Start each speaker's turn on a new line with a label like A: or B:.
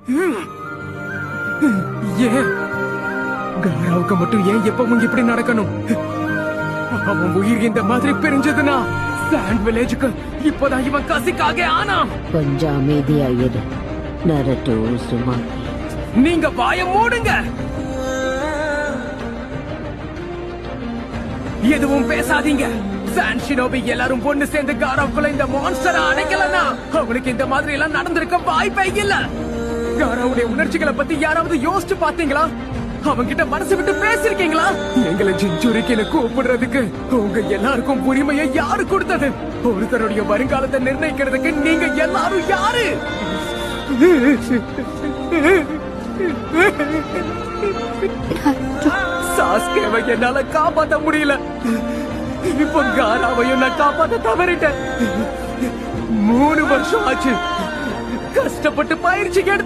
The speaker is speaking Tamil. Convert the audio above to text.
A: ஏன் காராவுக்கு மட்டும் ஏன் எப்பவும் இப்படி நடக்கணும்? அவன் உயிர் இந்த மாதிரி பிரிஞ்சதுன்னா சாண்ட் வில்லேஜுக்கு இப்பதான் இவன் கசிக்காக ஆனா.
B: கொஞ்சம் அமைதியா இரு நரட்டோ. சும்மா
A: நீங்க வாய மூடுங்க. எதுவும் பேசாதீங்க. சான் ஷினோபி எல்லாரும் பொண்ணு சேர்ந்து காராவுக்குள்ள இந்த மான்ஸ்டரை அடைக்கலன்னா அவனுக்கு இந்த மாதிரி எல்லாம் நடந்திருக்க வாய்ப்பே இல்ல. காராவுடைய உணர்ச்சிகளை பத்தி யாராவது யோசிச்சு பாத்தீங்களா? அவன்கிட்ட மனசு விட்டு பேசிருக்கீங்களா? எங்களை ஜிஞ்சுரிக்கின்னு கூப்பிடுறதுக்கு உங்க எல்லாருக்கும் உரிமையை யாரு கொடுத்தது? ஒருத்தருடைய வருங்காலத்தை நிர்ணயிக்கிறதுக்கு நீங்க எல்லாரும் யாரு? சாஸ்கேவை என்னால காப்பாத்த முடியல. இப்ப காராவையும் நான் காப்பாத்த தவறிட்டேன். 3 வருஷம் ஆச்சு. கஷ்டப்பட்டு பயிற்சி